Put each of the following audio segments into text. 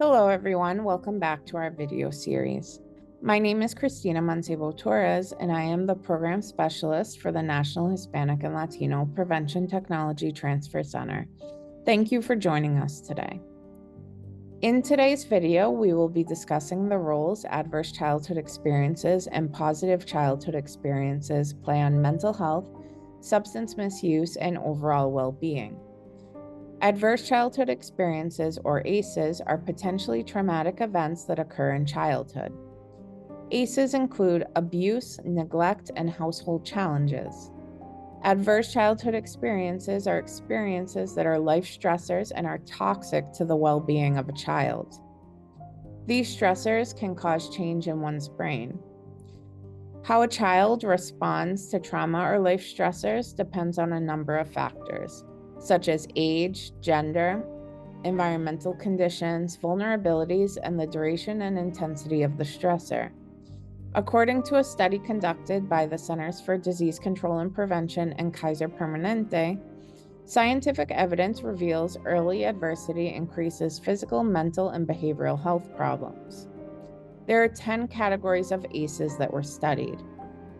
Hello, everyone. Welcome back to our video series. My name is Cristina Mancebo-Torres, and I am the Program Specialist for the National Hispanic and Latino Prevention Technology Transfer Center. Thank you for joining us today. In today's video, we will be discussing the roles adverse childhood experiences and positive childhood experiences play on mental health, substance misuse, and overall well-being. Adverse childhood experiences, or ACEs, are potentially traumatic events that occur in childhood. ACEs include abuse, neglect, and household challenges. Adverse childhood experiences are experiences that are life stressors and are toxic to the well-being of a child. These stressors can cause change in one's brain. How a child responds to trauma or life stressors depends on a number of factors, such as age, gender, environmental conditions, vulnerabilities, and the duration and intensity of the stressor. According to a study conducted by the Centers for Disease Control and Prevention and Kaiser Permanente, scientific evidence reveals early adversity increases physical, mental, and behavioral health problems. There are 10 categories of ACEs that were studied.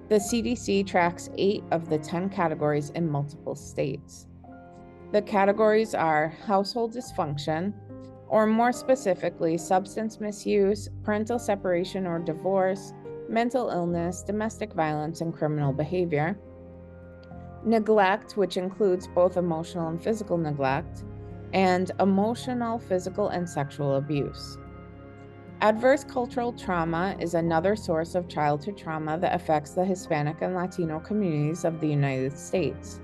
The CDC tracks 8 of the 10 categories in multiple states. The categories are household dysfunction, or more specifically, substance misuse, parental separation or divorce, mental illness, domestic violence, and criminal behavior. Neglect, which includes both emotional and physical neglect, and emotional, physical, and sexual abuse. Adverse cultural trauma is another source of childhood trauma that affects the Hispanic and Latino communities of the United States.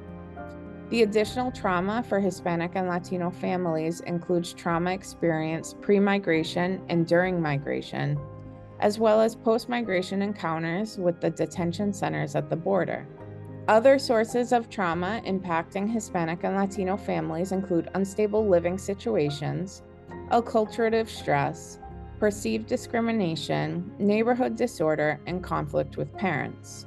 The additional trauma for Hispanic and Latino families includes trauma experienced pre-migration and during migration, as well as post-migration encounters with the detention centers at the border. Other sources of trauma impacting Hispanic and Latino families include unstable living situations, acculturative stress, perceived discrimination, neighborhood disorder, and conflict with parents.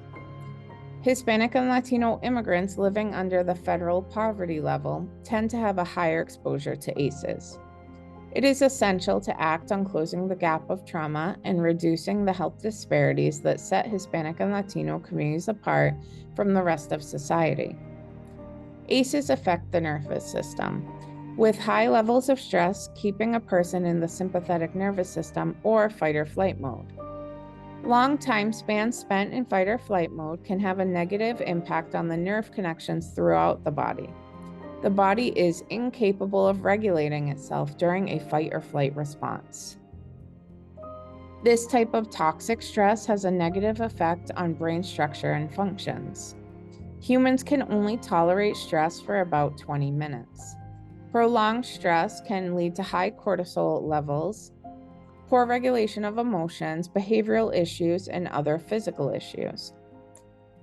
Hispanic and Latino immigrants living under the federal poverty level tend to have a higher exposure to ACEs. It is essential to act on closing the gap of trauma and reducing the health disparities that set Hispanic and Latino communities apart from the rest of society. ACEs affect the nervous system, with high levels of stress keeping a person in the sympathetic nervous system or fight or flight mode. Long time spans spent in fight or flight mode can have a negative impact on the nerve connections throughout the body. The body is incapable of regulating itself during a fight or flight response. This type of toxic stress has a negative effect on brain structure and functions. Humans can only tolerate stress for about 20 minutes. Prolonged stress can lead to high cortisol levels, poor regulation of emotions, behavioral issues, and other physical issues.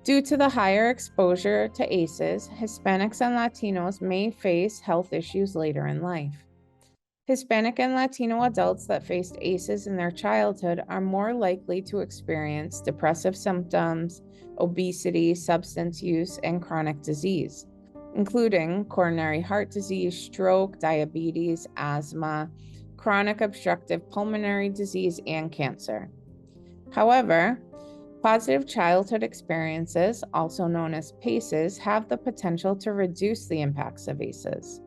Due to the higher exposure to ACEs, Hispanics and Latinos may face health issues later in life. Hispanic and Latino adults that faced ACEs in their childhood are more likely to experience depressive symptoms, obesity, substance use, and chronic disease, including coronary heart disease, stroke, diabetes, asthma, chronic obstructive pulmonary disease, and cancer. However, positive childhood experiences, also known as PACEs, have the potential to reduce the impacts of ACEs.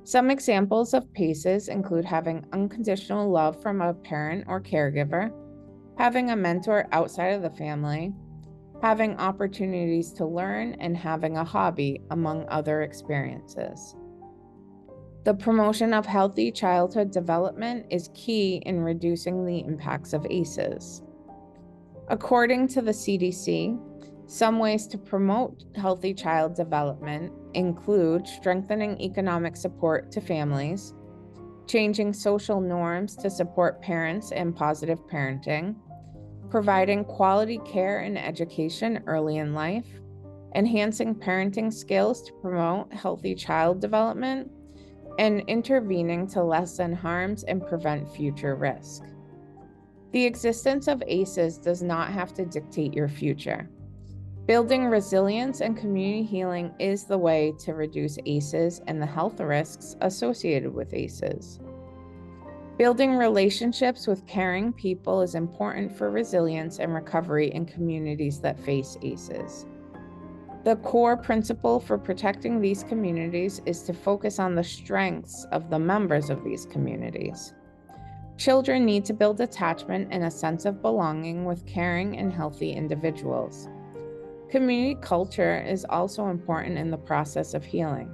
Some examples of PACEs include having unconditional love from a parent or caregiver, having a mentor outside of the family, having opportunities to learn, and having a hobby, among other experiences. The promotion of healthy childhood development is key in reducing the impacts of ACEs. According to the CDC, some ways to promote healthy child development include strengthening economic support to families, changing social norms to support parents and positive parenting, providing quality care and education early in life, enhancing parenting skills to promote healthy child development, and intervening to lessen harms and prevent future risk. The existence of ACEs does not have to dictate your future. Building resilience and community healing is the way to reduce ACEs and the health risks associated with ACEs. Building relationships with caring people is important for resilience and recovery in communities that face ACEs. The core principle for protecting these communities is to focus on the strengths of the members of these communities. Children need to build attachment and a sense of belonging with caring and healthy individuals. Community culture is also important in the process of healing.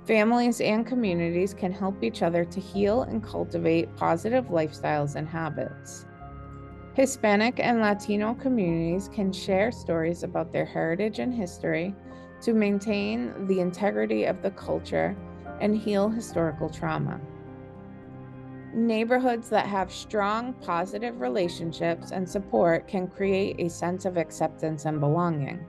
Families and communities can help each other to heal and cultivate positive lifestyles and habits. Hispanic and Latino communities can share stories about their heritage and history to maintain the integrity of the culture and heal historical trauma. Neighborhoods that have strong, positive relationships and support can create a sense of acceptance and belonging.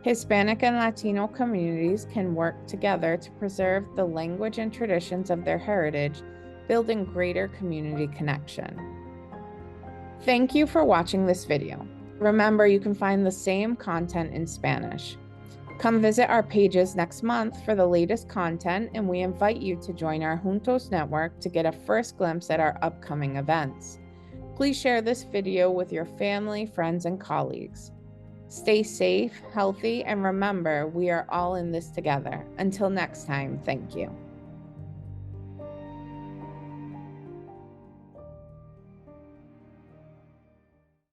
Hispanic and Latino communities can work together to preserve the language and traditions of their heritage, building greater community connection. Thank you for watching this video. Remember, you can find the same content in Spanish. Come visit our pages next month for the latest content, and we invite you to join our Juntos network to get a first glimpse at our upcoming events. Please share this video with your family, friends, and colleagues. Stay safe, healthy, and remember, we are all in this together. Until next time, thank you.